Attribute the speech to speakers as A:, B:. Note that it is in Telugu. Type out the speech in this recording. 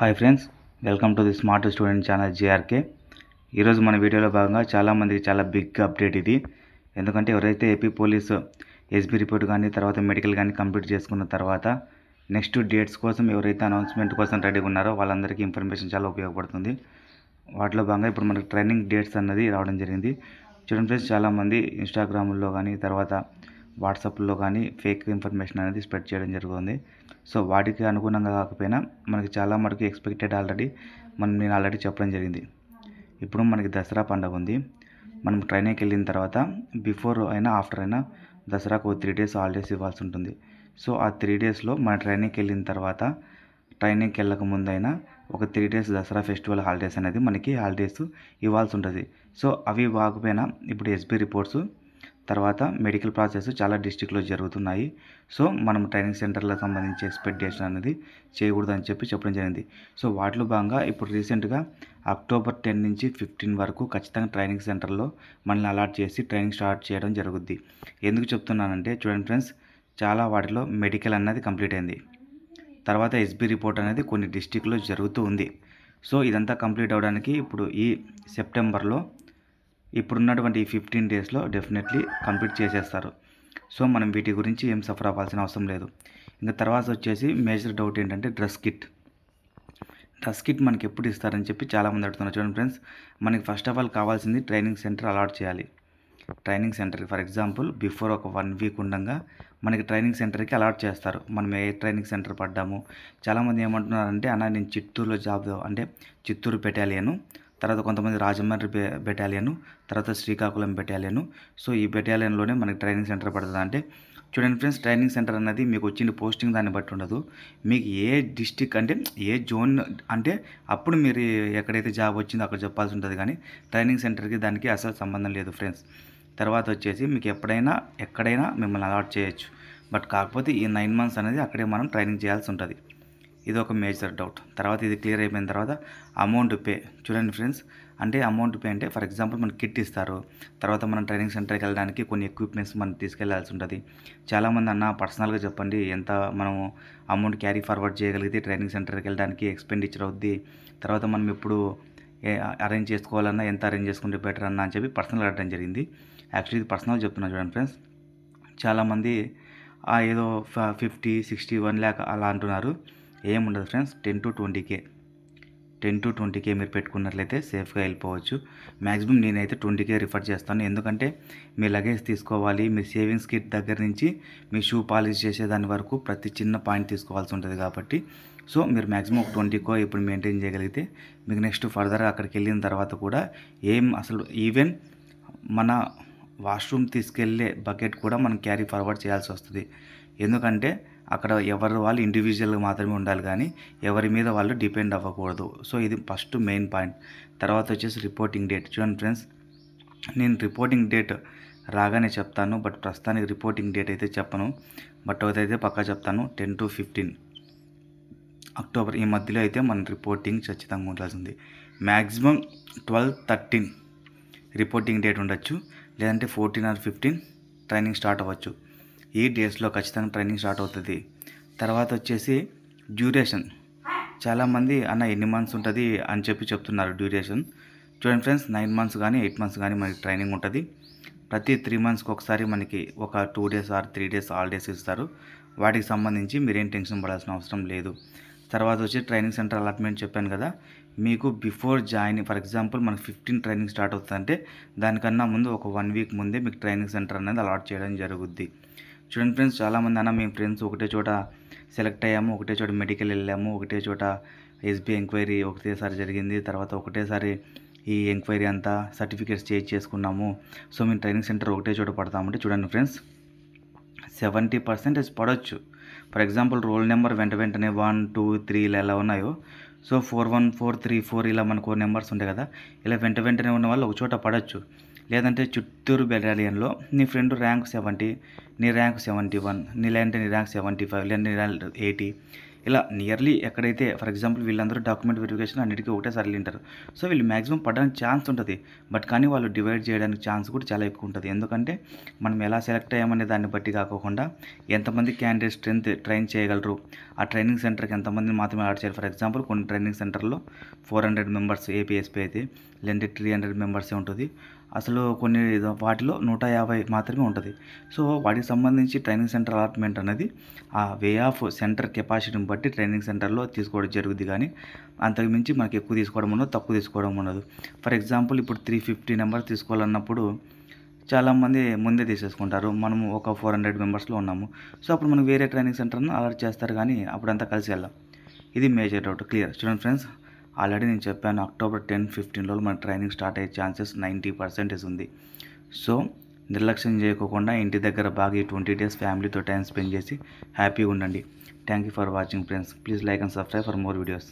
A: Hi friends, welcome to the smart student channel JRK. ఈరోజు మన వీడియోలో భాగంగా చాలామందికి చాలా బిగ్ అప్డేట్ ఇది. ఎందుకంటే ఎవరైతే ఏపీ పోలీసు ఎస్బీ రిపోర్ట్ కానీ తర్వాత మెడికల్ కానీ కంప్లీట్ చేసుకున్న తర్వాత నెక్స్ట్ డేట్స్ కోసం ఎవరైతే అనౌన్స్మెంట్ కోసం రెడీగా ఉన్నారో వాళ్ళందరికీ ఇన్ఫర్మేషన్ చాలా ఉపయోగపడుతుంది. వాటిలో భాగంగా ఇప్పుడు మనకు ట్రైనింగ్ డేట్స్ అన్నది రావడం జరిగింది. చూడండి ఫ్రెండ్స్, చాలామంది ఇన్స్టాగ్రామ్లో కానీ తర్వాత వాట్సాప్లో కానీ ఫేక్ ఇన్ఫర్మేషన్ అనేది స్ప్రెడ్ చేయడం జరుగుతుంది. సో వాటికి అనుగుణంగా కాకపోయినా మనకి చాలా మటుకు ఎక్స్పెక్టెడ్ ఆల్రెడీ నేను ఆల్రెడీ చెప్పడం జరిగింది. ఇప్పుడు మనకి దసరా పండుగ ఉంది. మనం ట్రైనింగ్కి వెళ్ళిన తర్వాత బిఫోర్ అయినా ఆఫ్టర్ అయినా దసరాకు 3 days హాలిడేస్ ఇవ్వాల్సి ఉంటుంది. సో ఆ 3 daysలో మన ట్రైనింగ్కి వెళ్ళిన తర్వాత ట్రైనింగ్కి వెళ్ళక ముందైనా ఒక 3 days దసరా ఫెస్టివల్ హాలిడేస్ అనేది మనకి హాలిడేస్ ఇవ్వాల్సి ఉంటుంది. సో అవి కాకపోయినా ఇప్పుడు ఎస్బీ రిపోర్ట్స్ తర్వాత మెడికల్ ప్రాసెస్ చాలా డిస్ట్రిక్ట్లో జరుగుతున్నాయి. సో మనం ట్రైనింగ్ సెంటర్లకు సంబంధించి ఎక్స్పెక్టేషన్ అనేది చేయకూడదు అని చెప్పడం జరిగింది. సో వాటిలో భాగంగా ఇప్పుడు రీసెంట్గా అక్టోబర్ 10 నుంచి 15 వరకు ఖచ్చితంగా ట్రైనింగ్ సెంటర్లో మనల్ని అలాట్ చేసి ట్రైనింగ్ స్టార్ట్ చేయడం జరుగుద్ది. ఎందుకు చెప్తున్నానంటే చూడండి ఫ్రెండ్స్, చాలా వాటిలో మెడికల్ అన్నది కంప్లీట్ అయింది. తర్వాత ఎస్బీ రిపోర్ట్ అనేది కొన్ని డిస్ట్రిక్ట్లో జరుగుతూ ఉంది. సో ఇదంతా కంప్లీట్ అవ్వడానికి ఇప్పుడు ఈ సెప్టెంబర్లో ఇప్పుడున్నటువంటి ఈ 15 daysలో డెఫినెట్లీ కంప్లీట్ చేసేస్తారు. సో మనం వీటి గురించి ఏం సఫర్ అవ్వాల్సిన అవసరం లేదు. ఇంకా తర్వాత వచ్చేసి మేజర్ డౌట్ ఏంటంటే డ్రెస్ కిట్ మనకి ఎప్పుడు ఇస్తారని చెప్పి చాలామంది అడుగుతున్నారు. చూడండి ఫ్రెండ్స్, మనకి ఫస్ట్ ఆఫ్ ఆల్ కావాల్సింది ట్రైనింగ్ సెంటర్ అలాట్ చేయాలి. Training centre for example before ఒక 1 week ఉండగా మనకి ట్రైనింగ్ సెంటర్కి అలాట్ చేస్తారు. మనం ఏ ట్రైనింగ్ సెంటర్ పడ్డాము. చాలామంది ఏమంటున్నారంటే అన్న నేను చిత్తూరులో జాబ్ అంటే చిత్తూరు బెటాలియను, తర్వాత కొంతమంది రాజమండ్రి బెటాలియను, తర్వాత శ్రీకాకుళం బెటాలియను. సో ఈ బెటాలియన్లోనే మనకి ట్రైనింగ్ సెంటర్ పడుతుంది. అంటే చూడండి ఫ్రెండ్స్, ట్రైనింగ్ సెంటర్ అనేది మీకు వచ్చిన పోస్టింగ్ దాన్ని బట్టి ఉండదు. మీకు ఏ డిస్టిక్ అంటే ఏ జోన్ అంటే అప్పుడు మీరు ఎక్కడైతే జాబ్ వచ్చిందో అక్కడ చెప్పాల్సి ఉంటుంది. కానీ ట్రైనింగ్ సెంటర్కి దానికి అసలు సంబంధం లేదు ఫ్రెండ్స్. తర్వాత వచ్చేసి మీకు ఎక్కడైనా మిమ్మల్ని అలాట్ చేయొచ్చు. బట్ కాకపోతే ఈ 9 months అనేది అక్కడే మనం ట్రైనింగ్ చేయాల్సి ఉంటుంది. ఇది ఒక మేజర్ డౌట్. తర్వాత ఇది క్లియర్ అయిపోయిన తర్వాత అమౌంట్ పే. చూడండి ఫ్రెండ్స్, అంటే అమౌంట్ పే అంటే ఫర్ ఎగ్జాంపుల్ మనకి కిట్ ఇస్తారు. తర్వాత మనం ట్రైనింగ్ సెంటర్కి వెళ్ళడానికి కొన్ని ఎక్విప్మెంట్స్ మనం తీసుకెళ్లాల్సి ఉంటుంది. చాలామంది అన్న పర్సనల్గా చెప్పండి ఎంత మనము అమౌంట్ క్యారీ ఫార్వర్డ్ చేయగలిగితే ట్రైనింగ్ సెంటర్కి వెళ్ళడానికి ఎక్స్పెండిచర్ అవుద్ది. తర్వాత మనం ఎప్పుడు అరేంజ్ చేసుకోవాలన్నా ఎంత అరేంజ్ చేసుకుంటే బెటర్ అన్న అని చెప్పి పర్సనల్గా అడగడం జరిగింది. యాక్చువల్లీ ఇది పర్సనల్ చెప్తున్నా చూడండి ఫ్రెండ్స్. చాలామంది ఏదో 50, 60, 1 lakh అలా అంటున్నారు. ఏముండదు ఫ్రెండ్స్, 10 to 20K మీరు పెట్టుకున్నట్లయితే సేఫ్గా వెళ్ళిపోవచ్చు. మ్యాక్సిమం నేనైతే 20K రిఫర్ చేస్తాను. ఎందుకంటే మీ లగేజ్ తీసుకోవాలి, మీ సేవింగ్స్ కిట్ దగ్గర నుంచి మీ షూ పాలిష్ చేసేదాని వరకు ప్రతి చిన్న పాయింట్ తీసుకోవాల్సి ఉంటుంది. కాబట్టి సో మీరు మ్యాక్సిమం ఒక 20K ఇప్పుడు మెయింటైన్ చేయగలిగితే మీకు నెక్స్ట్ ఫర్దర్గా అక్కడికి వెళ్ళిన తర్వాత కూడా అసలు ఈవెన్ మన వాష్రూమ్ తీసుకెళ్లే బకెట్ కూడా మనం క్యారీ ఫార్వర్డ్ చేయాల్సి వస్తుంది. ఎందుకంటే అక్కడ ఎవరు వాళ్ళు ఇండివిజువల్గా మాత్రమే ఉండాలి, కానీ ఎవరి మీద వాళ్ళు డిపెండ్ అవ్వకూడదు. సో ఇది ఫస్ట్ మెయిన్ పాయింట్. తర్వాత వచ్చేసి రిపోర్టింగ్ డేట్. చూడండి ఫ్రెండ్స్, నేను రిపోర్టింగ్ డేట్ రాగానే చెప్తాను, బట్ ప్రస్తుతానికి రిపోర్టింగ్ డేట్ అయితే చెప్పను. బట్ అదైతే పక్కా చెప్తాను, 10 to 15 అక్టోబర్ ఈ మధ్యలో అయితే మన రిపోర్టింగ్ ఖచ్చితంగా ఉండాల్సింది. మ్యాక్సిమం 12, 13 రిపోర్టింగ్ డేట్ ఉండొచ్చు, లేదంటే 14 or 15 ట్రైనింగ్ స్టార్ట్ అవ్వచ్చు. ఈ డేస్లో ఖచ్చితంగా ట్రైనింగ్ స్టార్ట్ అవుతుంది. తర్వాత వచ్చేసి డ్యూరేషన్. చాలామంది అన్న ఎన్ని మంత్స్ ఉంటుంది అని చెప్తున్నారు డ్యూరేషన్. చూడండి ఫ్రెండ్స్, 9 months కానీ 8 months కానీ మనకి ట్రైనింగ్ ఉంటుంది. ప్రతి 3 monthsకి ఒకసారి మనకి ఒక 2 days or 3 days హాలిడేస్ ఇస్తారు. వాటికి సంబంధించి మీరేం టెన్షన్ పడాల్సిన అవసరం లేదు. తర్వాత వచ్చి ట్రైనింగ్ సెంటర్ అలాట్మెంట్ చెప్పాను కదా, మీకు బిఫోర్ జాయినింగ్ ఫర్ ఎగ్జాంపుల్ మనకి 15 ట్రైనింగ్ స్టార్ట్ అవుతుందంటే దానికన్నా ముందు ఒక 1 week ముందే మీకు ట్రైనింగ్ సెంటర్ అనేది అలాట్ చేయడం జరుగుద్ది. చూడండి ఫ్రెండ్స్, చాలామంది అన్న మేము ఫ్రెండ్స్ ఒకటే చోట సెలెక్ట్ అయ్యాము, ఒకటే చోట మెడికల్ వెళ్ళాము, ఒకటే చోట ఎస్బీ ఎంక్వైరీ ఒకటేసారి జరిగింది, తర్వాత ఒకటేసారి ఈ ఎంక్వైరీ అంతా సర్టిఫికేట్స్ చేసుకున్నాము. సో మేము ట్రైనింగ్ సెంటర్ ఒకటే చోట పడతామంటే చూడండి ఫ్రెండ్స్, 70% పడవచ్చు. ఫర్ ఎగ్జాంపుల్ రోల్ నెంబర్ వెంటనే 1, 2, 3 ఇలా ఎలా ఉన్నాయో, సో 41, 4, 3, 4 ఇలా మనకు నెంబర్స్ ఉంటాయి కదా, ఇలా వెంటనే ఉన్న వాళ్ళు ఒక చోట పడవచ్చు. లేదంటే చిత్తూరు బెటాలియన్లో నీ ఫ్రెండ్ ర్యాంక్ 70, నీ ర్యాంక్ 71, లేదంటే నీ ర్యాంక్ 75, లేదంటే నీ ర్యాంక్ 80 ఇలా నియర్లీ ఎక్కడైతే ఫర్ ఎగ్జాంపుల్ వీళ్ళందరూ డాక్యుమెంట్ వెరిఫికేషన్ అన్నిటికీ ఒకటేసారి వెళ్ళింటారు. సో వీళ్ళు మ్యాక్సిమం పడడానికి ఛాన్స్ ఉంటుంది. బట్ కానీ వాళ్ళు డివైడ్ చేయడానికి ఛాన్స్ కూడా చాలా ఎక్కువ ఉంటుంది. ఎందుకంటే మనం ఎలా సెలెక్ట్ అయ్యామనే దాన్ని బట్టి కాకుండా ఎంతమంది క్యాండిడేట్ స్ట్రెంత్ ట్రైన్ చేయగలరు, ఆ ట్రైనింగ్ సెంటర్కి ఎంతమందిని మాత్రమే ఆర్డర్ చేయాలి. ఫర్ ఎగ్జాంపుల్ కొన్ని ట్రైనింగ్ సెంటర్లో 400 మెంబర్స్ ఏపీఎస్పీ అయితే, లేదంటే 300 మెంబర్సే ఉంటుంది. అసలు కొన్ని వాటిలో 150 మాత్రమే ఉంటుంది. సో వాటికి సంబంధించి ట్రైనింగ్ సెంటర్ అలాట్మెంట్ అనేది ఆ వే ఆఫ్ సెంటర్ కెపాసిటీని బట్టి ట్రైనింగ్ సెంటర్లో తీసుకోవడం జరుగుతుంది. కానీ అంతకు మించి మనకి ఎక్కువ తీసుకోవడం ఉండదు, తక్కువ తీసుకోవడం ఉండదు. ఫర్ ఎగ్జాంపుల్ ఇప్పుడు 350 నెంబర్స్ తీసుకోవాలన్నప్పుడు చాలామంది ముందే తీసేసుకుంటారు. మనము ఒక 400 మెంబర్స్లో ఉన్నాము. సో అప్పుడు మనకు వేరే ట్రైనింగ్ సెంటర్ను అలర్ట్ చేస్తారు, కానీ అప్పుడంతా కలిసి వెళ్ళాం. ఇది major doubt. Clear student friends, already నేను చెప్పాను అక్టోబర్ 10-15లో మన ట్రైనింగ్ స్టార్ట్ అయ్యే ఛాన్సెస్ 90% ఉంది. సో నిర్లక్ష్యం చేయకోకుండా ఇంటి దగ్గర బాగా 20 డేస్ ఫ్యామిలీతో టైం స్పెండ్ చేసి హ్యాపీగా ఉండండి. Thank you for watching friends. Please like and subscribe for more videos.